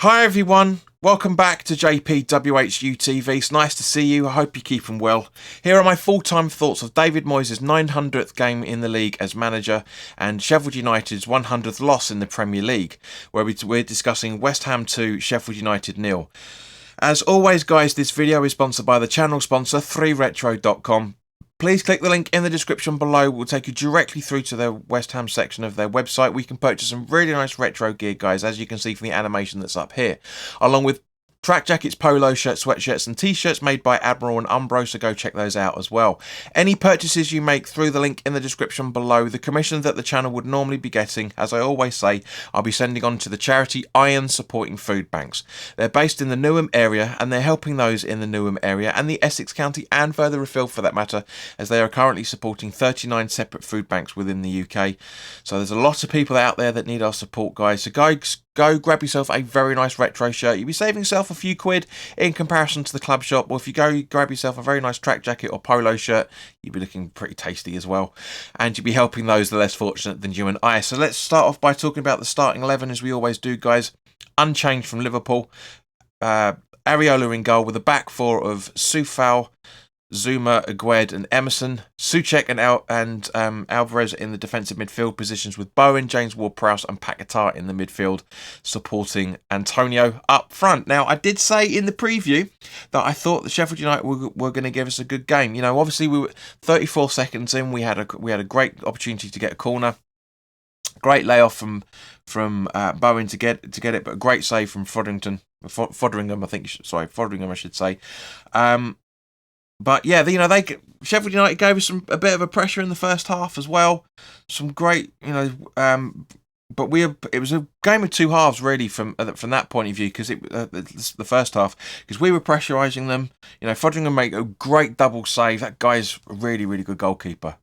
Hi everyone, welcome back to WHU TV. It's nice to see you. I hope you're keeping well. Here are my full-time thoughts of David Moyes' 900th game in the league as manager and Sheffield United's 100th loss in the Premier League, where we're discussing West Ham 2, Sheffield United 0. As always guys, this video is sponsored by the channel sponsor 3retro.com. Please click the link in the description below. We'll take you directly through to their West Ham section of their website, where you can purchase some really nice retro gear, guys, as you can see from the animation that's up here, along with track jackets, polo shirts, sweatshirts and t-shirts made by Admiral and Umbro, so go check those out as well. Any purchases you make through the link in the description below, the commission that the channel would normally be getting, as I always say, I'll be sending on to the charity Iron Supporting Food Banks. They're based in the Newham area and they're helping those in the Newham area and the Essex County and further afield for that matter, as they are currently supporting 39 separate food banks within the UK. So there's a lot of people out there that need our support, guys. So guys, go grab yourself a very nice retro shirt. You'll be saving yourself a few quid in comparison to the club shop. Or if you go grab yourself a very nice track jacket or polo shirt, you'll be looking pretty tasty as well. And you'll be helping those the less fortunate than you and I. So let's start off by talking about the starting 11 as we always do, guys. Unchanged from Liverpool. Areola in goal with a back four of Soufal, Zuma, Agued and Emerson. Souček and Alvarez in the defensive midfield positions, with Bowen, James Ward-Prowse and Paquetá in the midfield supporting Antonio up front. Now, I did say in the preview that I thought the Sheffield United were going to give us a good game. You know, obviously we were 34 seconds in. We had a great opportunity to get a corner. Great layoff from Bowen to get it, but a great save from Foderingham, I should say. But yeah, Sheffield United gave us a bit of a pressure in the first half as well. Some great, but it was a game of two halves really from that point of view, because the first half, because we were pressurising them. You know, Foderingham made a great double save. That guy's a really, really good goalkeeper.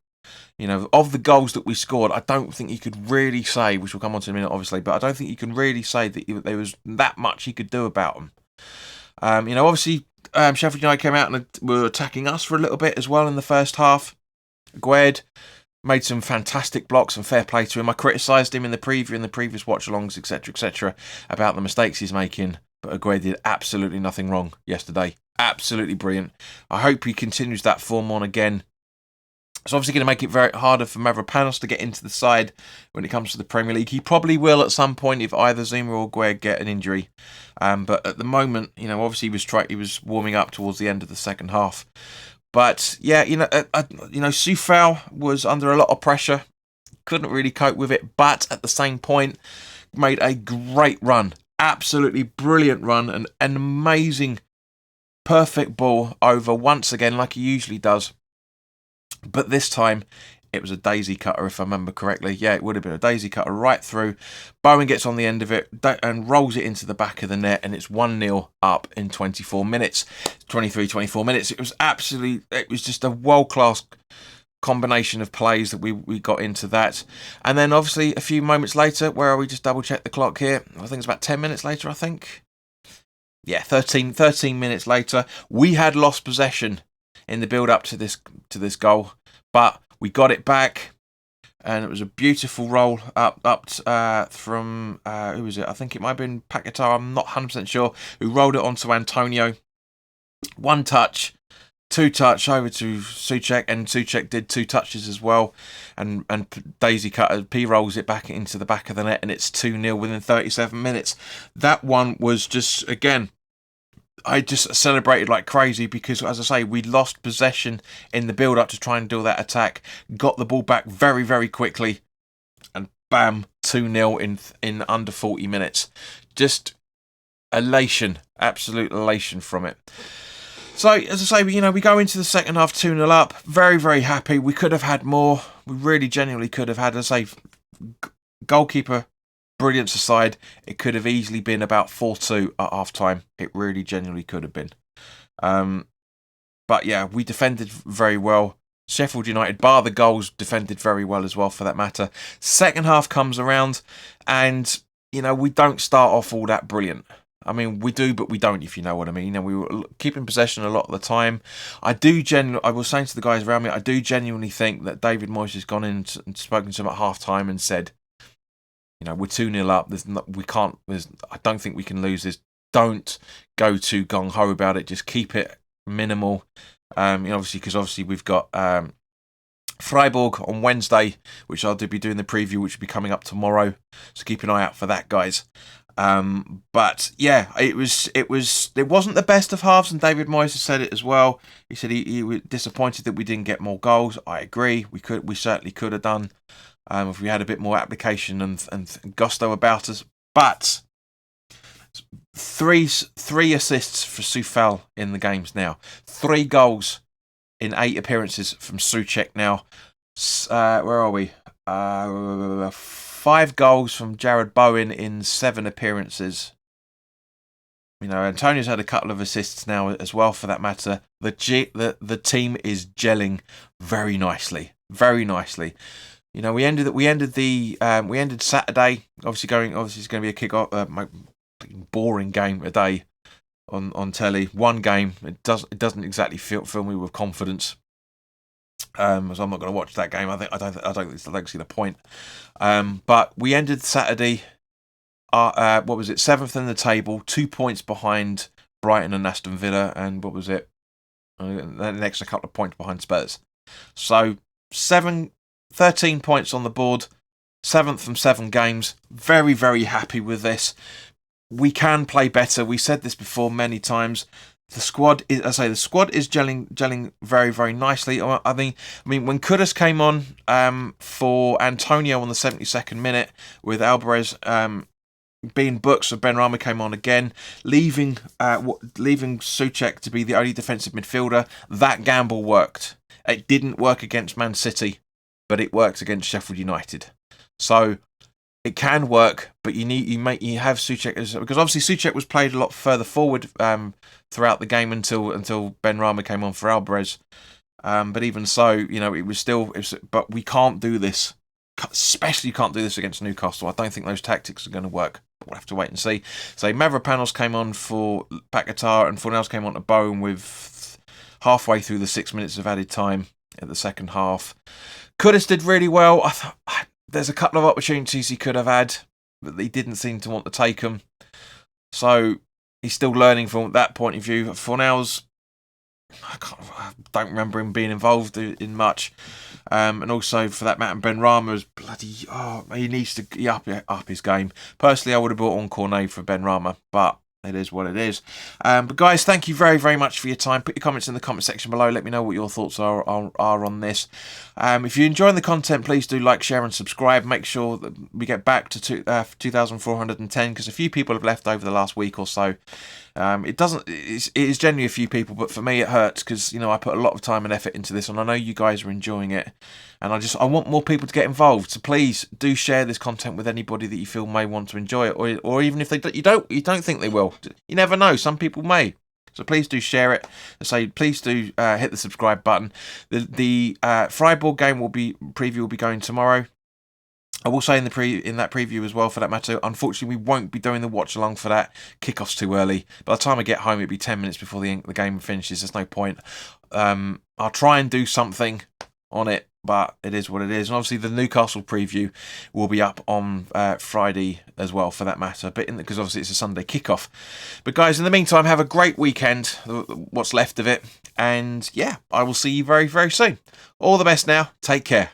You know, of the goals that we scored, I don't think you could really say, which we'll come on to in a minute, obviously, but I don't think you can really say that there was that much he could do about them. Obviously, Sheffield United came out and were attacking us for a little bit as well in the first half. Agued made some fantastic blocks, and fair play to him. I criticised him in the preview and the previous watch-alongs, etc., about the mistakes he's making, but Agued did absolutely nothing wrong yesterday. Absolutely brilliant. I hope he continues that form on again. It's obviously going to make it very harder for Mavropanos to get into the side when it comes to the Premier League. He probably will at some point if either Zuma or Agued get an injury. But at the moment, obviously he was warming up towards the end of the second half. But yeah, Soufal was under a lot of pressure, couldn't really cope with it, but at the same point made a great run, absolutely brilliant run, and an amazing, perfect ball over once again, like he usually does. But this time, it was a daisy cutter, if I remember correctly. Yeah, it would have been a daisy cutter right through. Bowen gets on the end of it and rolls it into the back of the net, and it's 1-0 up in 24 minutes. 24 minutes. It was just a world-class combination of plays that we got into that. And then, obviously, a few moments later, where are we? Just double-check the clock here. I think it's about 10 minutes later, I think. Yeah, 13 minutes later, we had lost possession in the build-up to this goal, but we got it back, and it was a beautiful roll up from who was it? I think it might have been Paquetá. I'm not 100% sure. Who rolled it onto Antonio? One touch, two touch over to Souček, and Souček did two touches as well, and daisy cutter P rolls it back into the back of the net, and it's 2-0 within 37 minutes. That one was just, again, I just celebrated like crazy because, as I say, we lost possession in the build-up to try and do that attack. Got the ball back very, very quickly, and bam, 2-0 in under 40 minutes. Just elation, absolute elation from it. So, as I say, we go into the second half 2-0 up. Very, very happy. We could have had more. We really genuinely could have had, as I say, goalkeeper brilliance aside, it could have easily been about 4-2 at half-time. It really genuinely could have been. But yeah, we defended very well. Sheffield United, bar the goals, defended very well as well, for that matter. Second half comes around, and, we don't start off all that brilliant. I mean, we do, but we don't, if you know what I mean. We were keeping possession a lot of the time. I was saying to the guys around me, I do genuinely think that David Moyes has gone in and spoken to him at half-time and said, we're 2-0 up. I don't think we can lose this. Don't go too gung ho about it. Just keep it minimal. Obviously we've got Freiburg on Wednesday, which I'll be doing the preview, which will be coming up tomorrow. So keep an eye out for that, guys. But yeah, it wasn't the best of halves, and David Moyes has said it as well. He said he was disappointed that we didn't get more goals. I agree. We certainly could have done if we had a bit more application and gusto about us. But three assists for Soufal in the games now. 3 goals in 8 appearances from Souček now. Where are we? 5 goals from Jared Bowen in 7 appearances. Antonio's had a couple of assists now as well, for that matter. The team is gelling very nicely, very nicely. We ended Saturday. Obviously, it's going to be a kick-off, boring game a day on telly. One game. It doesn't exactly fill me with confidence. So I'm not going to watch that game. I don't see the point. But we ended Saturday. What was it? 7th in the table, 2 points behind Brighton and Aston Villa, and what was it? An extra couple of points behind Spurs. So 13 points on the board, 7th from 7 games. Very, very happy with this. We can play better. We said this before many times. The squad is gelling very, very nicely. I mean, when Kudus came on for Antonio on the 72nd minute, with Alvarez being booked, so Benrahma came on again, leaving Souček to be the only defensive midfielder. That gamble worked. It didn't work against Man City, but it works against Sheffield United. So it can work, but you have Souček because obviously Souček was played a lot further forward throughout the game until Benrahma came on for Alvarez. But even so, but we can't do this. Especially you can't do this against Newcastle. I don't think those tactics are going to work. We'll have to wait and see. So Mavropanos came on for Paquetá and Fornals came on to Bowen with halfway through the 6 minutes of added time at the second half. Kudus did really well. I thought there's a couple of opportunities he could have had, but he didn't seem to want to take them. So he's still learning from that point of view. Fornals, I don't remember him being involved in much. And also, for that matter, Benrahma is he needs to up his game. Personally, I would have brought on Cornet for Benrahma, but it is what it is. But guys, thank you very, very much for your time. Put your comments in the comment section below. Let me know what your thoughts are on this. If you're enjoying the content, please do like, share and subscribe. Make sure that we get back to 2,410, because a few people have left over the last week or so. It is generally a few people, but for me it hurts because I put a lot of time and effort into this, and I know you guys are enjoying it, and I want more people to get involved. So please do share this content with anybody that you feel may want to enjoy it, or even if you don't think they will. You never know. Some people may. So please do share it. So please do hit the subscribe button. The Freiburg game preview will be going tomorrow. I will say in that preview as well, for that matter, unfortunately we won't be doing the watch along for that. Kickoff's too early. By the time I get home, it'll be 10 minutes before the game finishes. There's no point. I'll try and do something on it, but it is what it is. And obviously the Newcastle preview will be up on Friday as well, for that matter, because obviously it's a Sunday kickoff. But guys, in the meantime, have a great weekend, what's left of it, and yeah, I will see you very, very soon. All the best now. Take care.